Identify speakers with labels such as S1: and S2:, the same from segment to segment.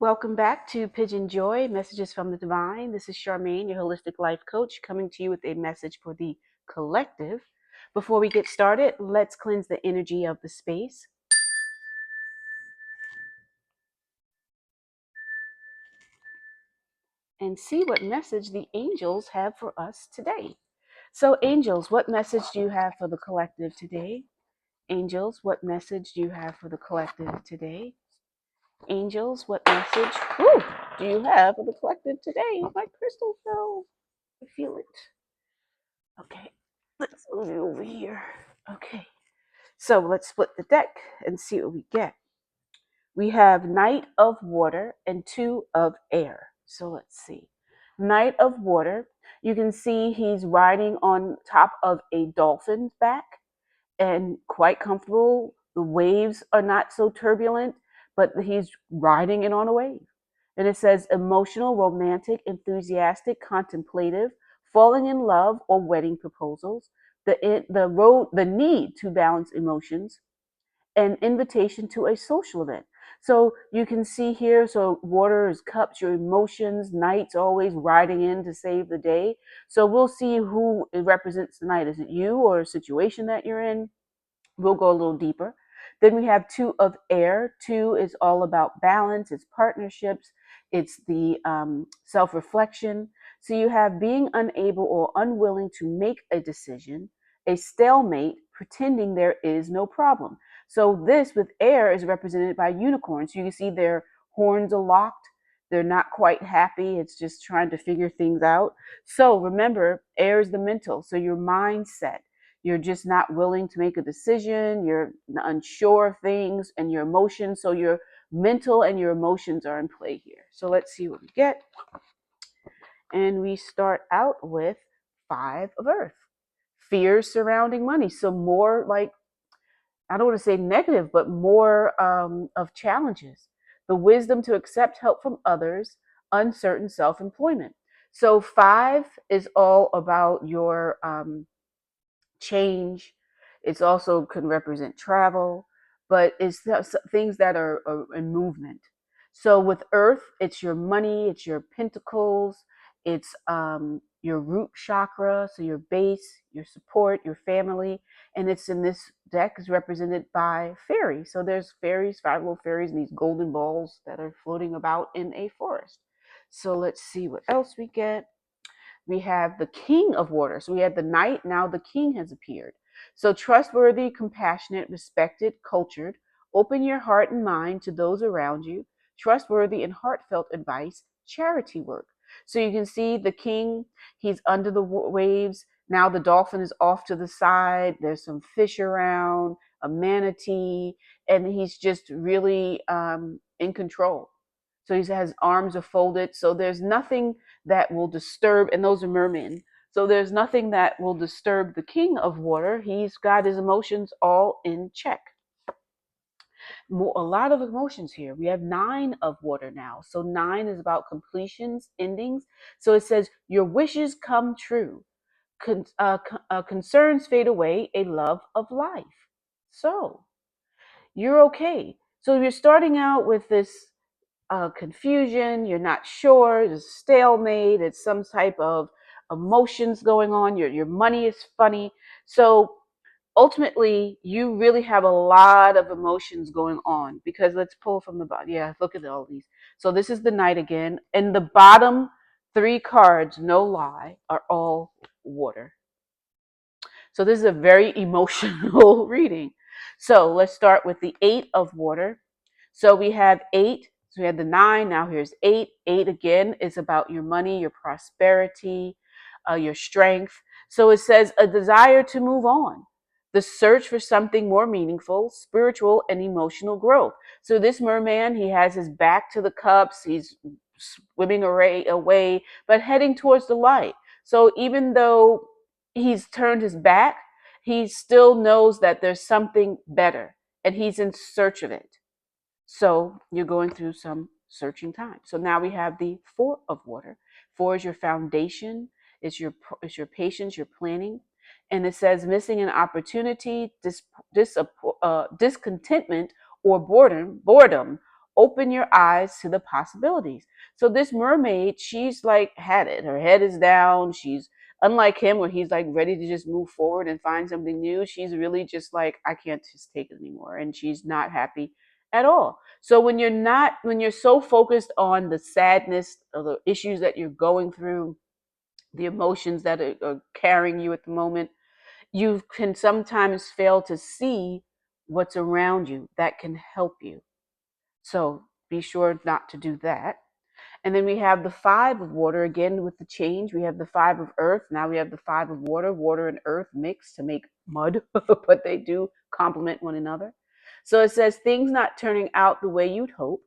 S1: Welcome back to PYJynJoy, Messages from the Divine. This is Charmaine, your holistic life coach, coming to you with a message for the collective. Before we get started, let's cleanse the energy of the space and see what message the angels have for us today. So, angels, what message do you have for the collective today? Angels, what message do you have for the collective today? Angels, what message do you have for the collective today? My crystal fell. I feel it. Okay, let's move it over here. Okay, so let's split the deck and see what we get. We have Knight of Water and Two of Air. So let's see. Knight of Water, you can see he's riding on top of a dolphin's back and quite comfortable. The waves are not so turbulent, but he's riding it on a wave. And it says emotional, romantic, enthusiastic, contemplative, falling in love or wedding proposals, the need to balance emotions, an invitation to a social event. So you can see here, so water is cups, your emotions, Knight's always riding in to save the day. So we'll see who it represents tonight. Is it you or a situation that you're in? We'll go a little deeper. Then we have Two of Air. Two is all about balance, it's partnerships, it's the self-reflection. So you have being unable or unwilling to make a decision, a stalemate, pretending there is no problem. So this with air is represented by unicorns. So you can see their horns are locked. They're not quite happy. It's just trying to figure things out. So remember, air is the mental. So your mindset. You're just not willing to make a decision. You're unsure of things and your emotions. So your mental and your emotions are in play here. So let's see what we get. And we start out with Five of Earth. Fears surrounding money. So more like, I don't want to say negative, but more of challenges. The wisdom to accept help from others, uncertain self-employment. So five is all about your change. It's also can represent travel, but it's things that are in movement. So with Earth, it's your money, it's your pentacles, it's your root chakra, so your base, your support, your family, and it's in this deck is represented by fairies. So there's fairies, five little fairies, and these golden balls that are floating about in a forest. So let's see what else we get. We have the King of Water. So we had the Knight, now the King has appeared. So trustworthy, compassionate, respected, cultured. Open your heart and mind to those around you. Trustworthy and heartfelt advice, charity work. So you can see the King, he's under the waves. Now the dolphin is off to the side. There's some fish around, a manatee, and he's just really in control. So he has arms are folded. So there's nothing that will disturb, and those are mermen. So there's nothing that will disturb the King of Water. He's got his emotions all in check. A lot of emotions here. We have Nine of Water now. So nine is about completions, endings. So it says your wishes come true. Concerns fade away, a love of life. So you're okay. So you're starting out with this confusion, you're not sure, there's stalemate, it's some type of emotions going on, your money is funny. So ultimately, you really have a lot of emotions going on because let's pull from the bottom. Yeah, look at all these. So this is the Knight again. And the bottom three cards, no lie, are all water. So this is a very emotional reading. So let's start with the Eight of Water. So we have eight. So we had the nine. Now here's eight. Eight again is about your money, your prosperity, your strength. So it says a desire to move on, the search for something more meaningful, spiritual, and emotional growth. So this merman, he has his back to the cups. He's swimming away, but heading towards the light. So even though he's turned his back, he still knows that there's something better, and he's in search of it. So you're going through some searching time. So now we have the Four of Water. Four is your foundation, it's your patience, your planning. And it says missing an opportunity, discontentment, or boredom, Open your eyes to the possibilities. So this mermaid, she's like had it. Her head is down. She's unlike him where he's like ready to just move forward and find something new. She's really just like, I can't just take it anymore. And she's not happy at all. So when you're so focused on the sadness or the issues that you're going through, the emotions that are carrying you at the moment, you can sometimes fail to see what's around you that can help you. So be sure not to do that. And then we have the 5 of water again with the change. We have the 5 of earth. Now we have the 5 of water. Water and earth mix to make mud, but they do complement one another. So it says things not turning out the way you'd hope,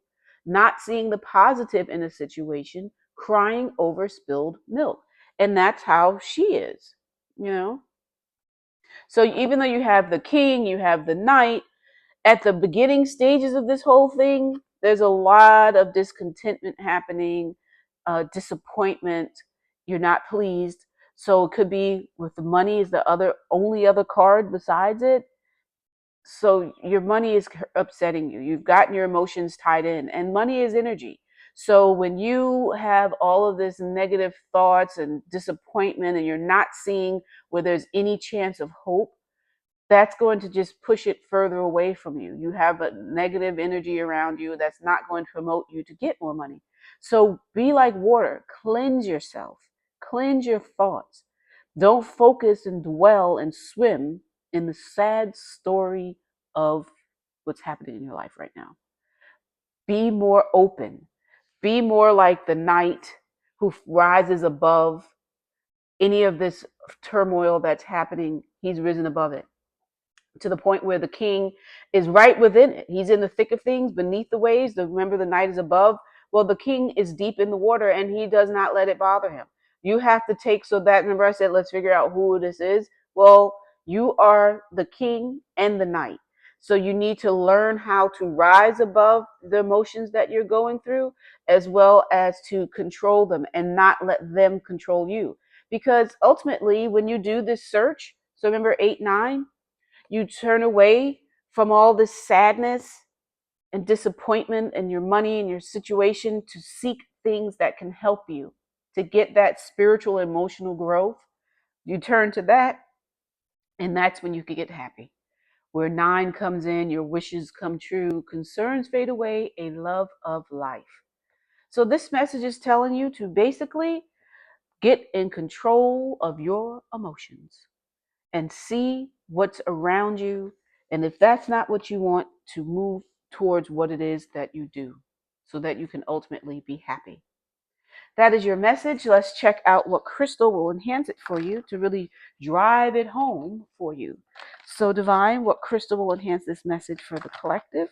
S1: not seeing the positive in a situation, crying over spilled milk. And that's how she is, you know? So even though you have the king, you have the knight, at the beginning stages of this whole thing, there's a lot of discontentment happening, disappointment. You're not pleased. So it could be with the money is the only other card besides it. So your money is upsetting you. You've gotten your emotions tied in, and money is energy. So when you have all of this negative thoughts and disappointment, and you're not seeing where there's any chance of hope, that's going to just push it further away from you. You have a negative energy around you that's not going to promote you to get more money. So be like water, cleanse yourself, cleanse your thoughts. Don't focus and dwell and swim in the sad story of what's happening in your life right now. Be more open. Be more like the knight who rises above any of this turmoil that's happening. He's risen above it to the point where the king is right within it. He's in the thick of things, beneath the waves. Remember, the knight is above. Well, the king is deep in the water, and he does not let it bother him. You have to take, so that, remember I said, let's figure out who this is. Well, you are the king and the knight. So you need to learn how to rise above the emotions that you're going through, as well as to control them and not let them control you. Because ultimately, when you do this search, so remember 8, 9, you turn away from all this sadness and disappointment and your money and your situation to seek things that can help you to get that spiritual, emotional growth. You turn to that, and that's when you can get happy. Where 9 comes in, your wishes come true, concerns fade away, a love of life. So this message is telling you to basically get in control of your emotions and see what's around you. And if that's not what you want, to move towards what it is that you do so that you can ultimately be happy. That is your message. Let's check out what crystal will enhance it for you to really drive it home for you. So, Divine, what crystal will enhance this message for the collective?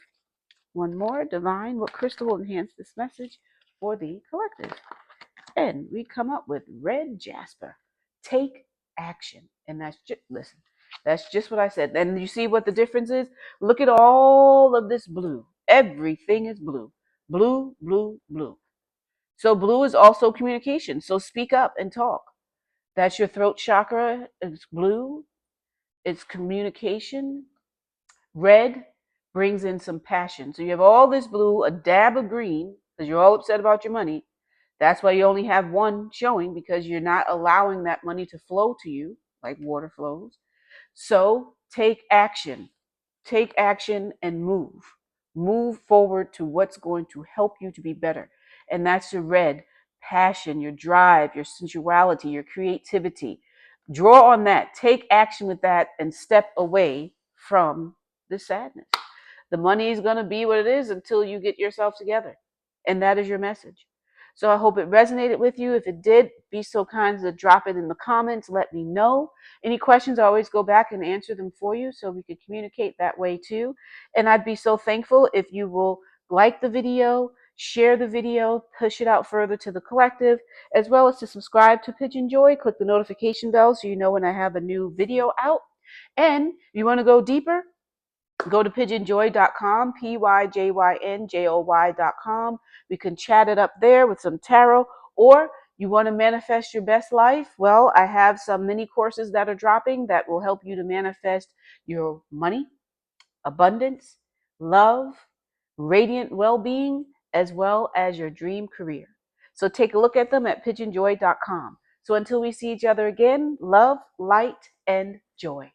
S1: One more. Divine, what crystal will enhance this message for the collective? And we come up with red jasper. Take action. And that's just, listen, that's just what I said. And you see what the difference is? Look at all of this blue. Everything is blue. Blue, blue, blue. So blue is also communication. So speak up and talk. That's your throat chakra. It's blue. It's communication. Red brings in some passion. So you have all this blue, a dab of green, because you're all upset about your money. That's why you only have one showing, because you're not allowing that money to flow to you like water flows. So take action. Take action and move. Move forward to what's going to help you to be better. And that's your red passion, your drive, your sensuality, your creativity. Draw on that. Take action with that and step away from the sadness. The money is going to be what it is until you get yourself together. And that is your message. So I hope it resonated with you. If it did, be so kind as to drop it in the comments. Let me know. Any questions, I always go back and answer them for you so we can communicate that way too. And I'd be so thankful if you will like the video, share the video, push it out further to the collective, as well as to subscribe to PYJynJoy. Click the notification bell so you know when I have a new video out. And if you want to go deeper, go to PYJynJoy.com, PYJynJoy.com. We can chat it up there with some tarot. Or you want to manifest your best life? Well, I have some mini courses that are dropping that will help you to manifest your money, abundance, love, radiant well-being, as well as your dream career. So take a look at them at PYJynJoy.com. So until we see each other again, love, light, and joy.